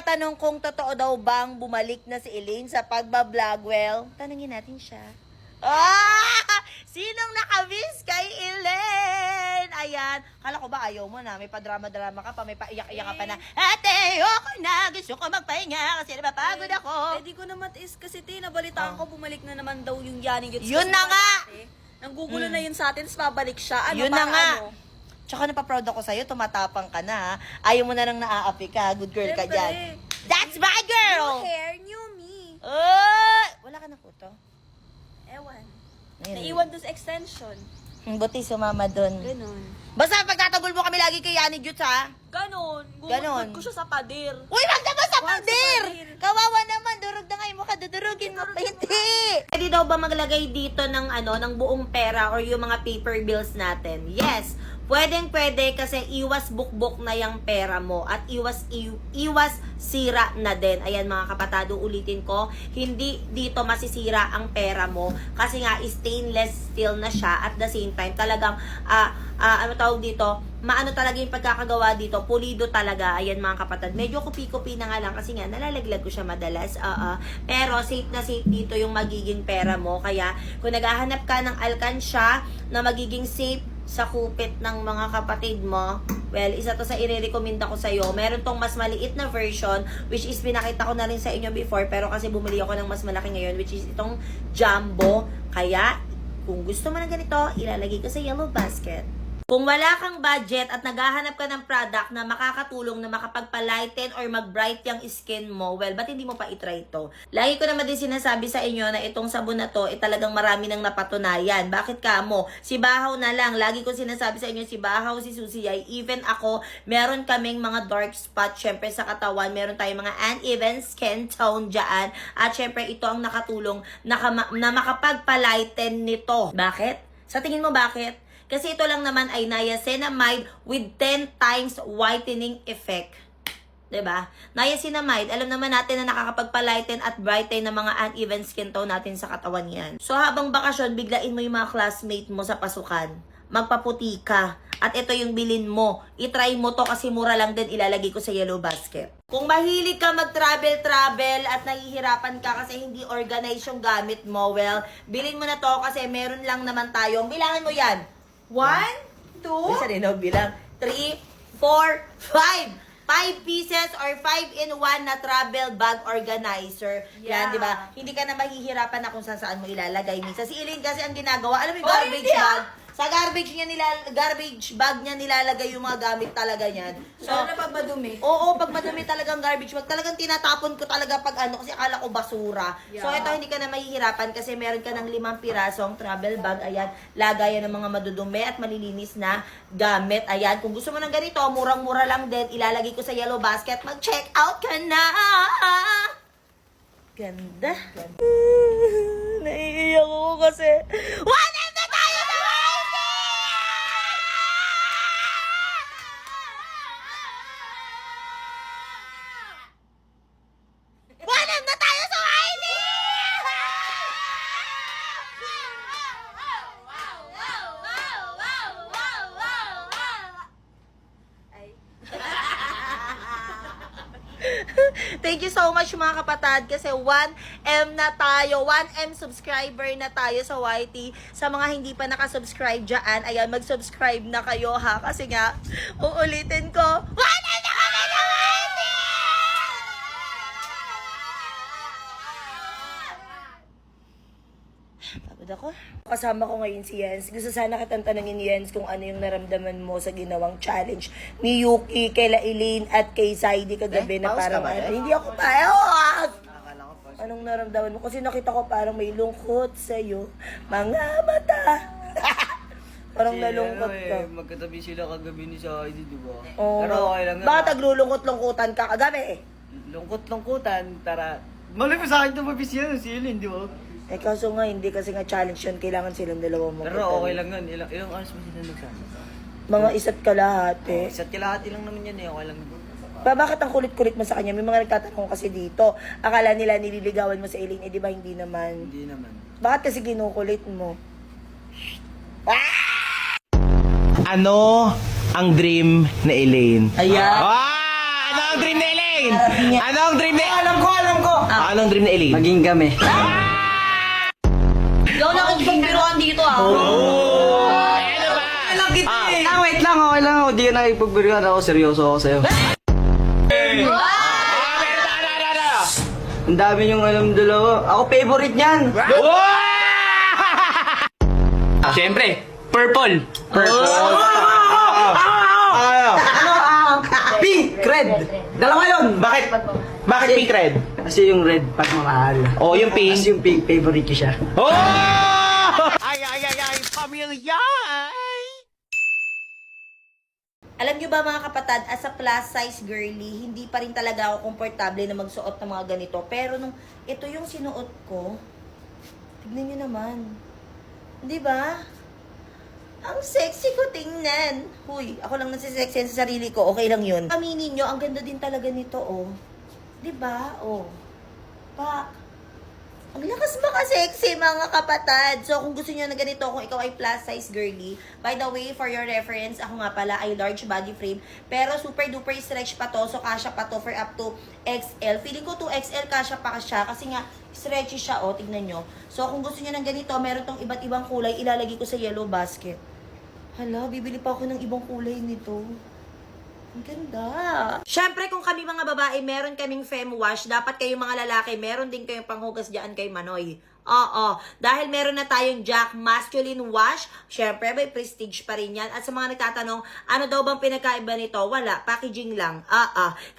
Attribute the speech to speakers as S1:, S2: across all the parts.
S1: nagtatanong kung totoo daw bang bumalik na si Elaine sa pagbablog. Well, tanungin natin siya. Sinong nakamiss kay Elaine? Ayan. Kala ko ba ayaw mo na? May padrama-drama ka pa, may paiyak-iyak ka pa na. Ate, ako na. Gusto ko magpahinga kasi napapagod ako.
S2: Eh, di ko naman kasi nabalitaan ko, bumalik na naman daw yung Yanni Gets.
S1: Yun na nga!
S2: Nanggugulo na yun sa atin, tapos babalik siya. Ano
S1: Yun
S2: ba,
S1: na nga.
S2: ano?
S1: Tsaka napaproud ako sa'yo, tumatapang ka na ha. Ayaw mo na nang naaapi ka, good girl ka
S2: Siyempre.
S1: dyan. That's my girl!
S2: New hair, new me.
S1: Wala ka na kuto?
S2: Ewan.
S1: Ayun.
S2: Naiwan doon sa extension.
S1: Buti sumama dun.
S2: Ganon.
S1: Basta pagtatagol mo kami lagi kay Yanni Jutz ha.
S2: Ganon.
S1: Ganon.
S2: Gumugod ko siya sa pader.
S1: Uy, wag naman sa
S2: Wag sa
S1: pader!
S2: pader.
S1: Kawawa naman, durog na nga yung mukha, dudurugin mo pa hindi. Pwede daw ba maglagay dito ng ng buong pera or yung mga paper bills natin? Yes. Pwede kasi iwas bukbok na yung pera mo at iwas sira na din. Ayan mga kapatado, ulitin ko, hindi dito masisira ang pera mo kasi nga stainless steel na siya at the same time talagang ano tawag dito, maano talaga yung pagkakagawa dito, pulido talaga. Ayan mga kapatid, medyo kupi-kupi na nga lang kasi nga nalalaglag ko siya madalas. Pero safe na safe dito yung magiging pera mo. Kaya kung naghahanap ka ng alkansya na magiging safe sa kupit ng mga kapatid mo, well, isa to sa i-recommenda ko sa'yo. Meron tong mas maliit na version, which is pinakita ko na rin sa inyo before, pero kasi bumili ako ng mas malaki ngayon, which is itong jumbo. Kaya, kung gusto mo ng ganito, ilalagay ko sa yellow basket. Kung wala kang budget at naghahanap ka ng product na makakatulong na makapagpalighten or mag-bright yung skin mo, well, ba't hindi mo pa itry ito? Lagi ko naman din sinasabi sa inyo na itong sabon na to, talagang marami nang napatunayan. Bakit ka mo? Si Bahaw na lang. Lagi ko sinasabi sa inyo, si Bahaw, si Susie ay, even ako, meron kaming mga dark spot, syempre sa katawan, meron tayong mga uneven skin tone dyan. At syempre, ito ang nakatulong na makapagpalighten nito. Bakit? Sa tingin mo bakit? Kasi ito lang naman ay niacinamide with 10 times whitening effect. 'Di ba? Niacinamide, alam naman natin na nakakapagpalighten at brighten ng mga uneven skin tone natin sa katawan yan. So habang bakasyon, biglain mo yung mga classmate mo sa pasukan. Magpaputi ka. At ito yung bilin mo. I-try mo to kasi mura lang din, ilalagay ko sa yellow basket. Kung mahilig ka mag-travel at nahihirapan ka kasi hindi organize yung gamit mo, well, bilin mo na to kasi meron lang naman tayong, bilangan mo yan. 1, 2, isa rin bilang 3, 4, 5. 5 pieces or 5-in-1 na travel bag organizer. Yan, di ba? Hindi ka na mahihirapan na kung saan mo ilalagay. Minsan si Elaine kasi ang ginagawa, alam mo yung garbage bag? Sa garbage bag niya nilalagay yung mga gamit talaga niyan. So,
S2: Lalo na pag madumi.
S1: Oo, pag madumi talagang garbage bag, talagang tinatapon ko talaga pag kasi akala ko basura.
S2: Yeah.
S1: So, ito hindi ka na mahihirapan kasi meron ka ng 5 pirasong travel bag. Ayan, lagayan ng mga madudumi at malilinis na gamit. Ayan, kung gusto mo ng ganito, murang-mura lang din, ilalagay ko sa yellow basket. Mag-check out ka na! Ganda. Naiiyak ako kasi 1M na tayo sa YT! 1M na tayo sa YT! Thank you so much mga kapatid kasi 1M na tayo, 1M subscriber na tayo sa YT. Sa mga hindi pa nakasubscribe dyan, ayan, mag-subscribe na kayo ha kasi nga, uulitin ko, 1M na kami sa YT! Pagod ako. Kasama ko ngayon si Jens. Gusto sana kitang tanungin, Jens, kung ano yung naramdaman mo sa ginawang challenge ni Yuki, kay Elaine at kay Saidi kagabi na parang hindi ako tayo. Anong naramdaman mo? Kasi nakita ko parang may lungkot sa'yo. Mga mata. Parang nalungkot ka.
S3: Magkatabi sila kagabi ni Saidi, di ba?
S1: Oo.
S3: Pero okay lang
S1: Bakit naglulungkot-lungkutan ka kagabi?
S3: Lungkot-lungkutan, tara. Malay mo sa akin tumabis yan, si Ellen, di ba?
S1: Eh kaso nga, hindi kasi nga challenge yun. Kailangan silang dalawa mo.
S3: Pero okay lang yun. Ilang oras mo sila nagsama?
S1: Mga isa't kalahati.
S3: Isa't kalahati lang naman yan eh. Okay lang.
S1: Bakit ang kulit-kulit mo sa kanya? May mga nagtatanong kasi dito. Akala nila nililigawan mo sa Elaine. Eh di ba hindi naman?
S3: Hindi naman.
S1: Bakit kasi kinukulit mo?
S4: Ano ang dream na Elaine?
S1: Ayan.
S4: Ano ang dream na Elaine? Elaine! Anong dream ni...
S3: Alam ko!
S4: Anong dream ni Elaine?
S3: Maging kami.
S2: Hindi ako nakikipagbiruan dito ah.
S4: Ano ba?
S3: Wait lang, okay lang ako. Di ka nakipagbirihan ako. Seryoso ako sa'yo. Ang dami niyong alam dalawa. Ako favorite niyan.
S4: Siyempre, purple.
S3: Pink, red. Dalawa yun.
S4: Bakit pink red?
S3: Kasi yung red pagmamahal.
S4: Oh, yung pink.
S3: Kasi yung pink, favorite ko siya.
S4: Oh! Ay, pamilya!
S1: Alam nyo ba mga kapatid, as a plus size girly, hindi pa rin talaga ako komportable na magsuot ng mga ganito. Pero nung ito yung sinuot ko, tignan nyo naman. Di ba? Ang sexy ko tingnan. Huy, ako lang nasisexy sa sarili ko. Okay lang yun. Aminin nyo, ang ganda din talaga nito, oh. Di ba? Oh. Pak. Ang lakas ba ka-sexy, mga kapatid? So, kung gusto niyo na ganito, kung ikaw ay plus size girly, by the way, for your reference, ako nga pala ay large body frame, pero super duper stretch pa to, so kasha pa to for up to XL. Feeling ko 2XL kasha pa siya, kasi nga, stretchy siya, oh, tignan nyo. So, kung gusto niyo ng ganito, meron tong iba't ibang kulay, ilalagay ko sa yellow basket. Hala, bibili pa ako ng ibang kulay nito. Ang ganda. Siyempre, kung kami mga babae, meron kaming fem wash, dapat kayong mga lalaki, meron din kayong panghugas dyan kay Manoy. Oo. Dahil meron na tayong Jack Masculine Wash, siyempre, may prestige pa rin yan. At sa mga nagtatanong, ano daw bang pinagkaiba nito? Wala. Packaging lang.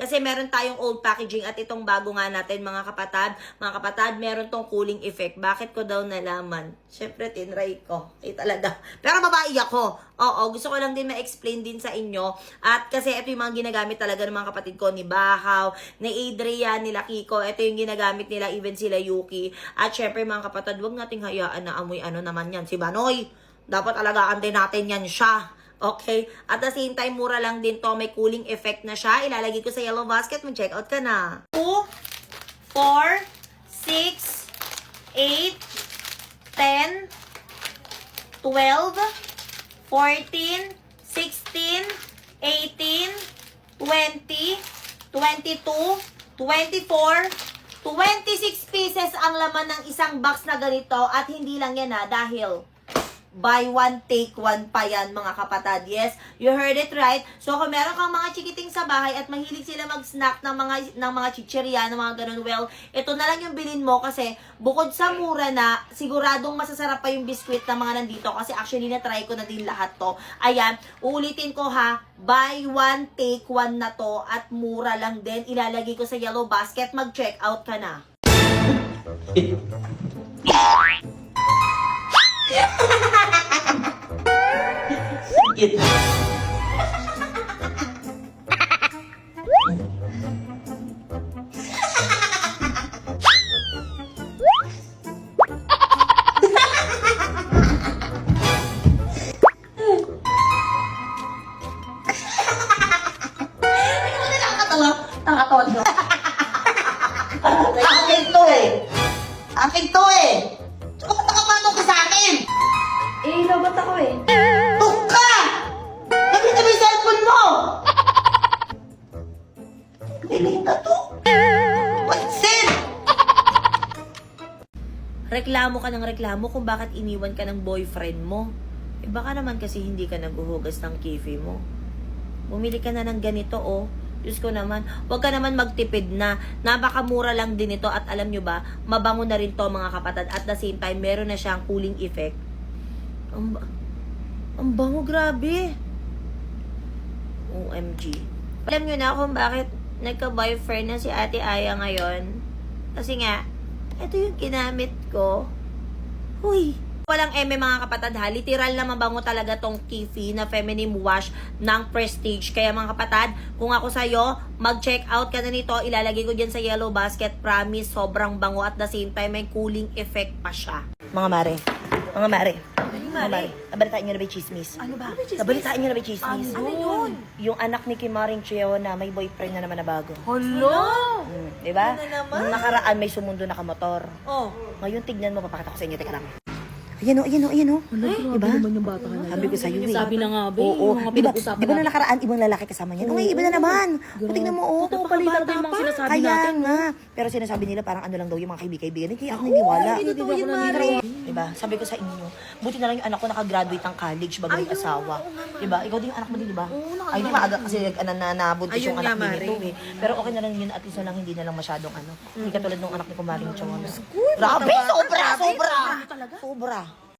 S1: Kasi meron tayong old packaging at itong bago nga natin, mga kapatid, meron tong cooling effect. Bakit ko daw nalaman? Siyempre, tinry ko. Talaga. Pero babae ako. Oo, gusto ko lang din ma-explain din sa inyo. At kasi ito yung mga ginagamit talaga ng mga kapatid ko, ni Bahaw, ni Adrian, nila Kiko. Ito yung ginagamit nila, even sila Yuki. At syempre mga kapatid, huwag nating hayaan na amoy ano naman yan. Si Banoy, dapat alagaan din natin yan siya. Okay? At the same time, mura lang din to. May cooling effect na siya. Ilalagay ko sa yellow basket. Mag-check out ka na. 2, 4, 6, 8, 10, 12, 14, 16, 18, 20, 22, 24, 26 pieces ang laman ng isang box na ganito at hindi lang yan dahil buy one, take one pa yan, mga kapatid. Yes, you heard it right. So, kung meron kang mga chikiting sa bahay at mahilig sila mag-snack ng mga chichirya, ng mga ganun, well, ito na lang yung bilhin mo kasi bukod sa mura na, siguradong masasarap pa yung biskwit na mga nandito kasi actually na-try ko na din lahat to. Ayan, uulitin ko ha, buy one, take one na to at mura lang din. Ilalagay ko sa yellow basket, mag-check out ka na. Nakakatawa nyo. Akin to eh. Akin to eh. Tsaka ba't nakamanong ka sa akin?
S2: Eh, labat ako eh.
S1: Tuk ka! Nandito ba yung cellphone mo? Dilim na to. Pansin! Reklamo ka ng reklamo kung bakit iniwan ka ng boyfriend mo. Eh baka naman kasi hindi ka naghuhugas ng kifi mo. Bumili ka na ng ganito oh. Diyos ko naman, huwag ka naman magtipid na. Napakamura lang din ito at alam nyo ba, mabango na rin to mga kapatid. At the same time, meron na siyang cooling effect. Ang bango, grabe. OMG. Alam nyo na kung bakit nagka-boyfriend na si Ate Aya ngayon? Kasi nga, ito yung ginamit ko. Huy! Walang mga kapatid ha. Literal na mabango talaga tong Kifi na feminine wash ng Prestige. Kaya mga kapatid, kung ako sa'yo, mag-check out ka na nito. Ilalagay ko dyan sa yellow basket. Promise, sobrang bango at the same time, may cooling effect pa siya. Mga mare. Nabalitaan nyo na ba yung chismis?
S2: Ano ba?
S1: Nabalitaan nyo na ba yung chismis?
S2: Ano yun?
S1: Yung anak ni Kimaring Cheo na may boyfriend na naman na bago.
S2: Hello?
S1: Diba?
S2: Ano na naman?
S1: Nung nakaraan may sumundo na kamotor.
S2: Oh.
S1: Ngayon, tignan mo, papakita ko sa inyo. Teka lang. Ayan o, ayan o, ayan o. Diba?
S2: naman yung bata na
S1: Sabi ko sa'yo eh.
S2: Sabi na nga, be,
S1: Oo,
S2: yung mga
S1: diba,
S2: pinag-usapan
S1: diba na nakaraan, ibang lalaki kasama niya? Oo, iba na naman. O, tingnan mo, oh.
S2: Totoo pala yung mga sinasabi
S1: Kaya
S2: natin.
S1: nga. Pero sinasabi nila parang ano lang daw yung mga kaibigan. Hindi ako naniwala.
S2: Hindi totoo yun, Mari.
S1: Diba? Sabi ko sa inyo, buti na lang yung anak ko nakagraduate ng college bago nag-asawa. Diba? Ikaw din yung anak mo din, diba? Ay, di maaga kasi nabuntis yung anak din ito eh. Pero okay na lang yun, at least na lang hindi na lang masyadong ano. Hindi katulad nung anak ni Kumaring Chong. Grabe! Sobra! Sobra! Sobra!